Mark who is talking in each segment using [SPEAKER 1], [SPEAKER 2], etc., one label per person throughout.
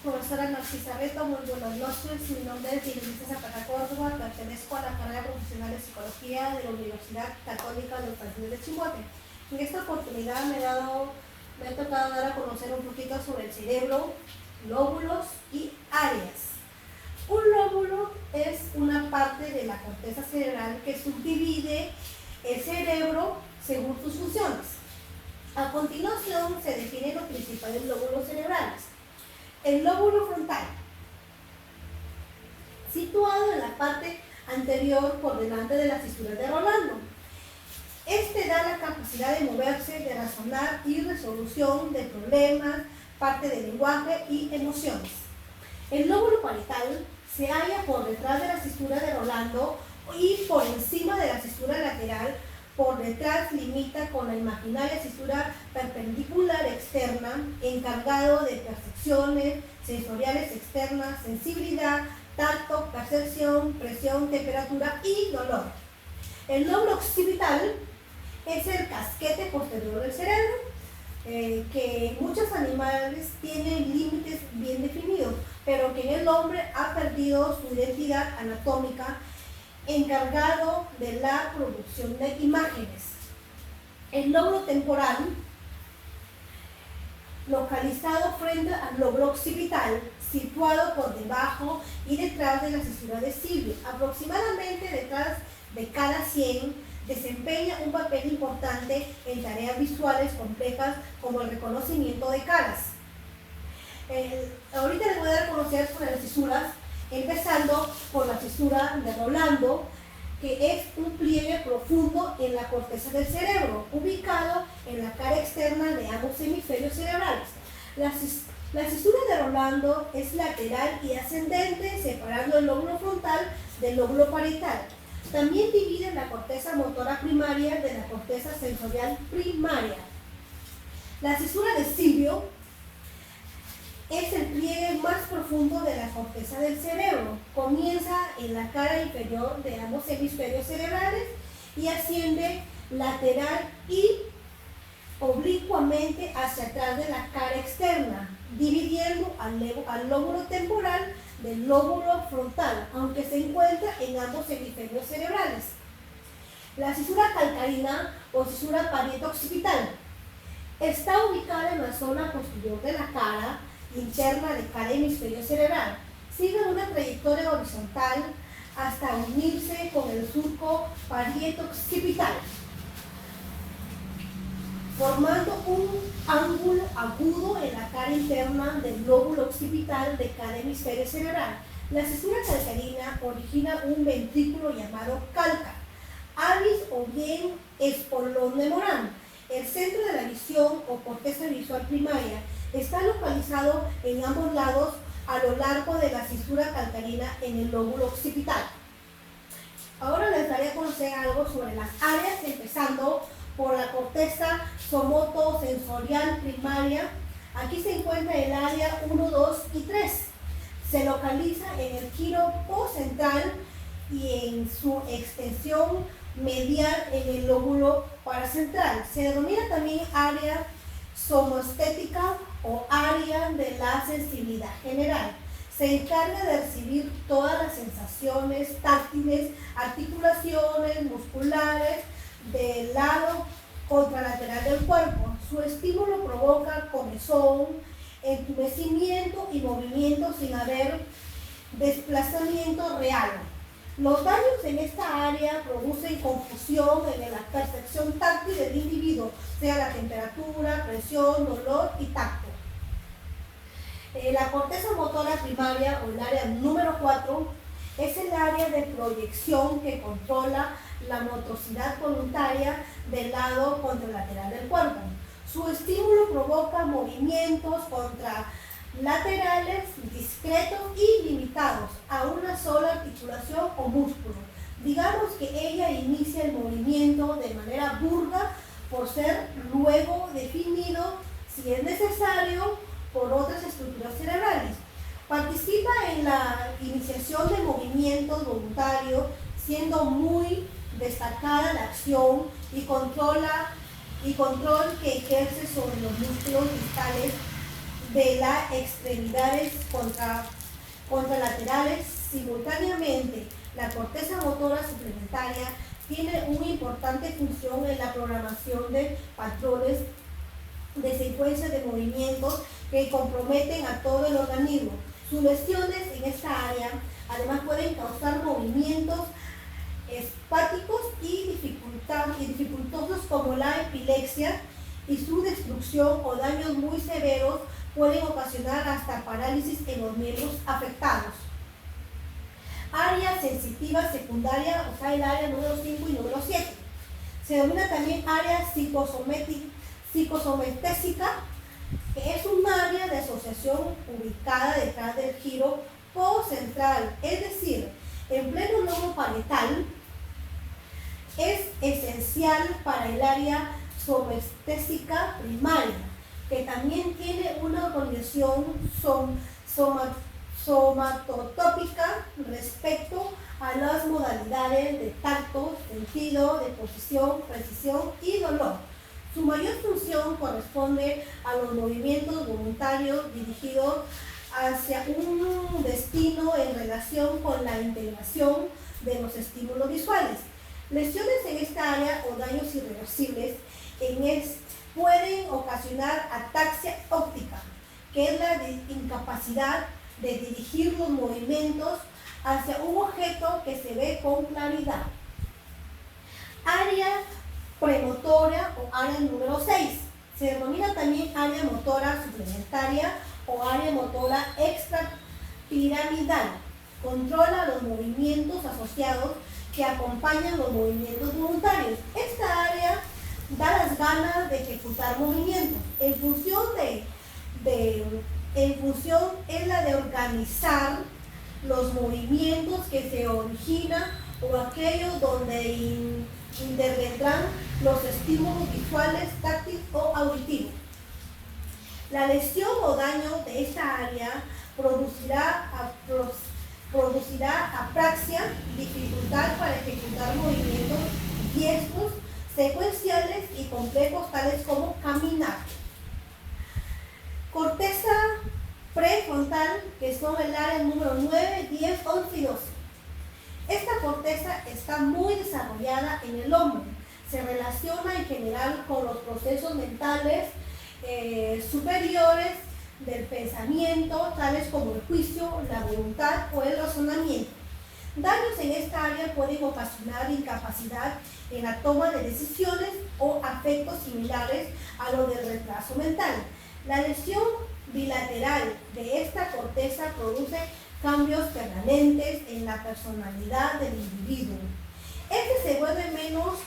[SPEAKER 1] Profesora Narcisa Reto, muy buenas noches. Mi nombre es Inés Zapata Córdoba, pertenezco a la carrera profesional de Psicología de la Universidad Católica de los Andes de Chimbote. En esta oportunidad me ha tocado dar a conocer un poquito sobre el cerebro, lóbulos y áreas. Un lóbulo es una parte de la corteza cerebral que subdivide el cerebro según sus funciones. A continuación se definen los principales lóbulos cerebrales. El lóbulo frontal, situado en la parte anterior por delante de las fisuras de Rolando. Este da la capacidad de moverse, de razonar y resolución de problemas, parte del lenguaje y emociones. El lóbulo parietal se halla por detrás de la fisura de Rolando y por encima de la fisura lateral. Por detrás limita con la imaginaria fisura perpendicular externa, encargado de percepciones sensoriales externas, sensibilidad, tacto, percepción, presión, temperatura y dolor. El lóbulo occipital es el casquete posterior del cerebro, que en muchos animales tiene límites bien definidos, pero que en el hombre ha perdido su identidad anatómica, encargado de la producción de imágenes. El lóbulo temporal, localizado frente al lóbulo occipital, situado por debajo y detrás de la fisura de Silvio, aproximadamente detrás de cada 100, desempeña un papel importante en tareas visuales complejas como el reconocimiento de caras. Ahorita les voy a dar a conocer sobre las fisuras, empezando por la fisura de Rolando, que es un pliegue profundo en la corteza del cerebro, ubicado en la cara externa de ambos hemisferios cerebrales. La fisura de Rolando es lateral y ascendente, separando el lóbulo frontal del lóbulo parietal. También divide la corteza motora primaria de la corteza sensorial primaria. La fisura de Silvio es el pliegue más profundo de la corteza del cerebro. Comienza en la cara inferior de ambos hemisferios cerebrales y asciende lateral y oblicuamente hacia atrás de la cara externa, dividiendo al lóbulo temporal del lóbulo frontal, aunque se encuentra en ambos hemisferios cerebrales. La fisura calcarina o fisura parieto-occipital está ubicada en la zona posterior de la cara interna de cada hemisferio cerebral. Sigue una trayectoria horizontal hasta unirse con el surco parieto-occipital, formando un ángulo agudo en la cara interna del lóbulo occipital de cada hemisferio cerebral. La fisura calcarina origina un ventrículo llamado calca, Avis o bien espolón de Morán. El centro de la visión o corteza visual primaria está localizado en ambos lados a lo largo de la fisura calcarina en el lóbulo occipital. Ahora les daré a conocer algo sobre las áreas, empezando por la corteza somotosensorial primaria. Aquí se encuentra el área 1, 2 y 3. Se localiza en el giro postcentral y en su extensión medial en el lóbulo paracentral. Se denomina también área somoestética o área de la sensibilidad general. Se encarga de recibir todas las sensaciones táctiles, articulaciones, musculares del lado contralateral del cuerpo. Su estímulo provoca comezón, entumecimiento y movimiento sin haber desplazamiento real. Los daños en esta área producen confusión en la percepción táctil del individuo, sea la temperatura, presión, dolor y tacto. La corteza motora primaria, o el área número 4, es el área de proyección que controla la motricidad voluntaria del lado contralateral del cuerpo. Su estímulo provoca movimientos contralaterales discretos y limitados a una sola articulación o músculo. Digamos que ella inicia el movimiento de manera burda por ser luego definido, si es necesario, por otras estructuras cerebrales. Participa en la iniciación de movimientos voluntarios, siendo muy destacada la acción y control que ejerce sobre los músculos distales de las extremidades contralaterales. Simultáneamente, la corteza motora suplementaria tiene una importante función en la programación de patrones de secuencias de movimientos que comprometen a todo el organismo. Sus lesiones en esta área además pueden causar movimientos espásticos y dificultosos como la epilepsia, y su destrucción o daños muy severos pueden ocasionar hasta parálisis en los miembros afectados. Área sensitiva secundaria, o sea, el área número 5 y número 7. Se denomina también área psicosomatésica, que es un área de asociación ubicada detrás del giro postcentral, es decir, en pleno lobo parietal. Es esencial para el área somatésica primaria, que también tiene una organización somatotópica respecto a las modalidades de tacto, sentido, de posición, precisión y dolor. Su mayor función corresponde a los movimientos voluntarios dirigidos hacia un destino en relación con la integración de los estímulos visuales. Lesiones en esta área o daños irreversibles pueden ocasionar ataxia óptica, que es la incapacidad de dirigir los movimientos hacia un objeto que se ve con claridad. Área premotora o área número 6. Se denomina también área motora suplementaria o área motora extrapiramidal. Controla los movimientos asociados que acompañan los movimientos voluntarios. Esta área da las ganas de ejecutar movimientos. En función es la de organizar los movimientos que se originan o aquellos donde intervendrán los estímulos visuales, táctiles o auditivos. La lesión o daño de esta área producirá apraxia, dificultad para ejecutar movimientos diestros, secuenciales y complejos tales como caminar. Corteza prefrontal, que son el área número 9, 10, 11 y 12. Esta corteza está muy desarrollada en el hombre. Se relaciona en general con los procesos mentales superiores del pensamiento, tales como el juicio, la voluntad o el razonamiento. Daños en esta área pueden ocasionar incapacidad en la toma de decisiones o afectos similares a los del retraso mental. La lesión bilateral de esta corteza produce cambios permanentes en la personalidad del individuo. Este se vuelve menos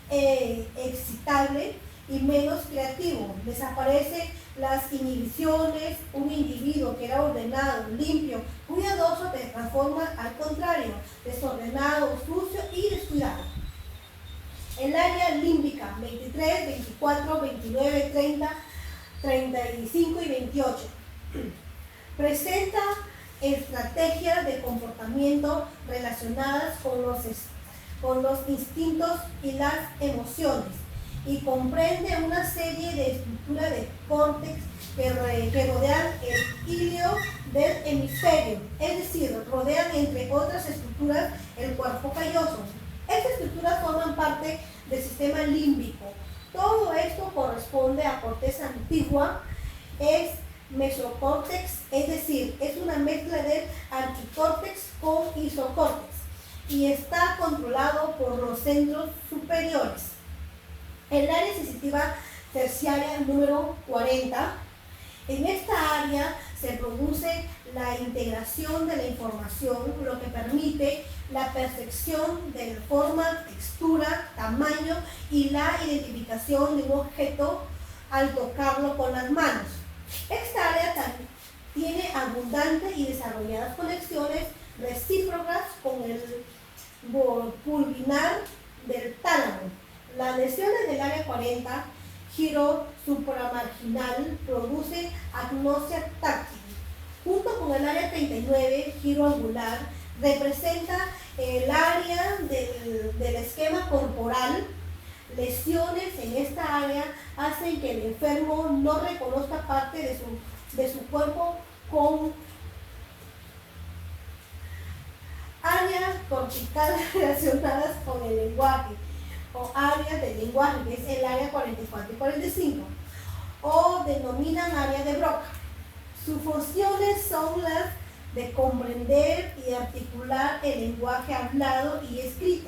[SPEAKER 1] excitable y menos creativo. Desaparecen las inhibiciones. Un individuo que era ordenado, limpio, cuidadoso, se transforma al contrario, desordenado, sucio y descuidado. El área límbica, 23, 24, 29, 30, 35 y 28. Presenta estrategias de comportamiento relacionadas con los instintos y las emociones, y comprende una serie de estructuras de córtex que rodean el híleo del hemisferio, es decir, rodean entre otras estructuras el cuerpo calloso. Estas estructuras forman parte del sistema límbico. Todo esto corresponde a corteza antigua, es mesocórtex, es decir, es una mezcla de arquicórtex con isocórtex y está controlado por los centros superiores. El área sensitiva terciaria número 40. En esta área se produce la integración de la información, lo que permite la percepción de forma, textura, tamaño y la identificación de un objeto al tocarlo con las manos. Esta área también tiene abundantes y desarrolladas conexiones recíprocas con el pulvinar del tálamo. Las lesiones del área 40, giro supramarginal, produce agnosia táctil. Junto con el área 39, giro angular, representa el área del esquema corporal. Lesiones en esta área hacen que el enfermo no reconozca parte de su de su cuerpo con áreas corticales relacionadas con el lenguaje o áreas del lenguaje, que es el área 44 y 45, o denominan área de Broca. Sus funciones son las de comprender y articular el lenguaje hablado y escrito.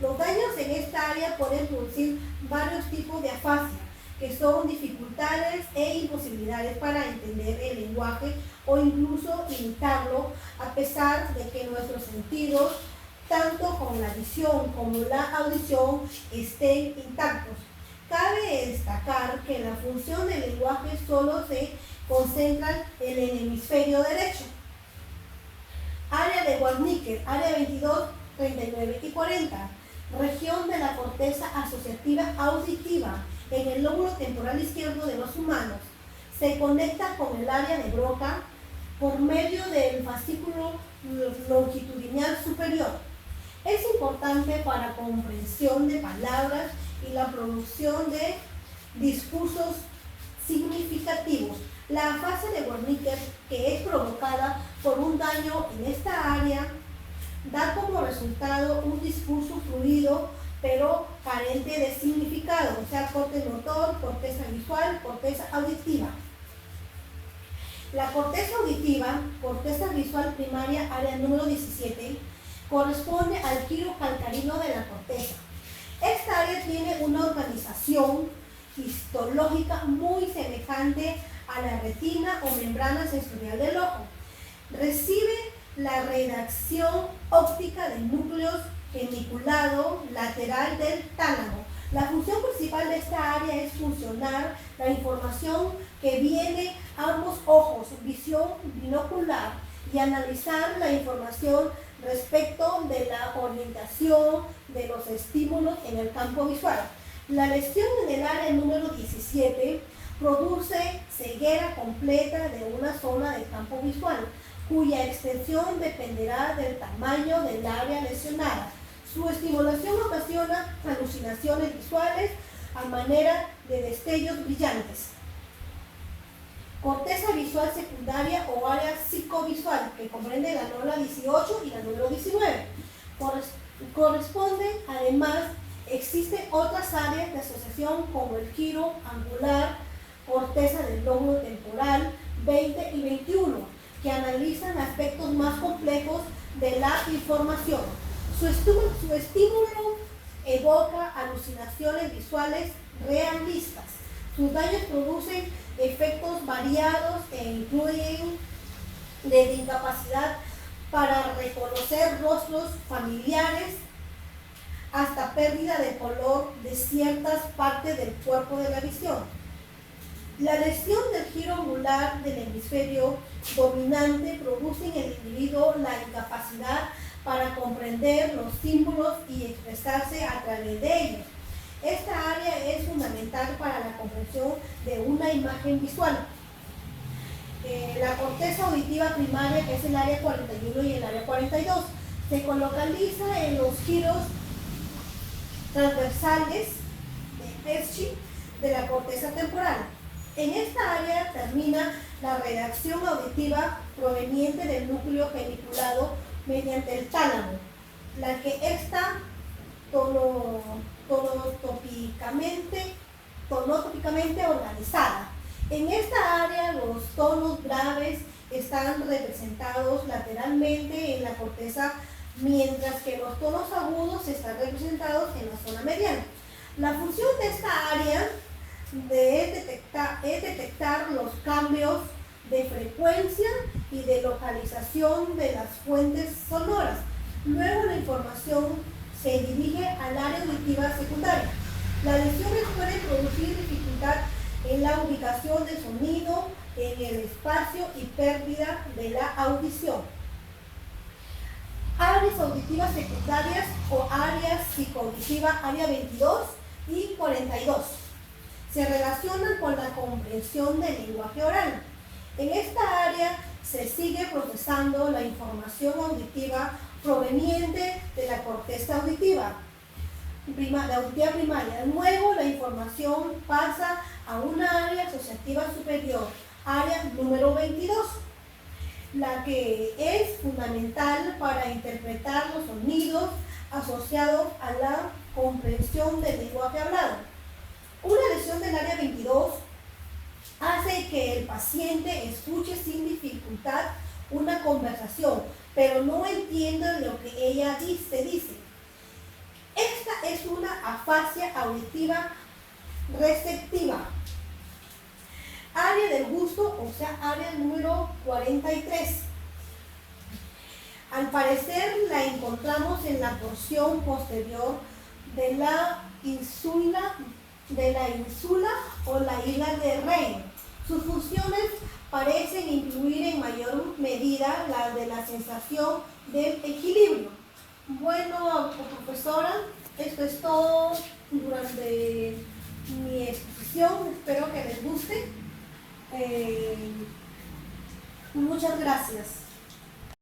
[SPEAKER 1] Los daños en esta área pueden producir varios tipos de afasia, que son dificultades e imposibilidades para entender el lenguaje o incluso imitarlo, a pesar de que nuestros sentidos, tanto con la visión como la audición, estén intactos. Cabe destacar que la función del lenguaje solo se concentra en el hemisferio derecho. Área de Wernicke, área 22, 39 y 40. Región de la corteza asociativa auditiva en el lóbulo temporal izquierdo de los humanos. Se conecta con el área de Broca por medio del fascículo longitudinal superior. Es importante para la comprensión de palabras y la producción de discursos significativos. La fase de Wernicke, que es provocada por un daño en esta área, da como resultado un discurso fluido pero carente de significado, o sea, corte motor, corteza visual, corteza auditiva. La corteza auditiva, corteza visual primaria, área número 17, corresponde al giro calcarino de la corteza. Esta área tiene una organización histológica muy semejante a la retina o membrana sensorial del ojo. Recibe la redacción óptica de núcleos geniculado lateral del tálamo. La función principal de esta área es funcionar la información que viene a ambos ojos, visión binocular, y analizar la información respecto de la orientación de los estímulos en el campo visual. La lesión en el área número 17 produce ceguera completa de una zona del campo visual, cuya extensión dependerá del tamaño del área lesionada. Su estimulación ocasiona alucinaciones visuales a manera de destellos brillantes. Corteza visual secundaria o área psicovisual, que comprende la número 18 y la número 19. Corresponden, además, existen otras áreas de asociación como el giro angular, corteza del lóbulo temporal 20 y 21, que analizan aspectos más complejos de la información. Su estímulo evoca alucinaciones visuales realistas. Sus daños producen efectos variados e incluyen desde incapacidad para reconocer rostros familiares hasta pérdida de color de ciertas partes del cuerpo de la visión. La lesión del giro angular del hemisferio dominante produce en el individuo la incapacidad para comprender los símbolos y expresarse a través de ellos. Esta área es fundamental para la comprensión de una imagen visual. La corteza auditiva primaria, que es el área 41 y el área 42, se localiza en los giros transversales de Pesci de la corteza temporal. En esta área termina la redacción auditiva proveniente del núcleo geniculado mediante el tálamo, la que está tonotrópicamente organizada. En esta área los tonos graves están representados lateralmente en la corteza, mientras que los tonos agudos están representados en la zona mediana. La función de esta área es detectar los cambios de frecuencia y de localización de las fuentes sonoras. Luego la información se dirige al área auditiva secundaria. Las lesiones pueden producir dificultad en la ubicación del sonido en el espacio y pérdida de la audición. Áreas auditivas secundarias o área psicoauditiva, área 22 y 42. Se relacionan con la comprensión del lenguaje oral. En esta área se sigue procesando la información auditiva proveniente de la corteza auditiva, la auditiva primaria. Luego la información pasa a una área asociativa superior, área número 22, la que es fundamental para interpretar los sonidos asociados a la comprensión del lenguaje hablado. Una lesión del área 22 hace que el paciente escuche sin dificultad una conversación, pero no entienda lo que ella dice. Esta es una afasia auditiva receptiva. Área del gusto, o sea, área número 43. Al parecer la encontramos en la porción posterior de la insula o la isla de Rey. Sus funciones parecen incluir en mayor medida la de la sensación del equilibrio. Bueno, profesora, esto es todo durante mi exposición. Espero que les guste. Muchas gracias.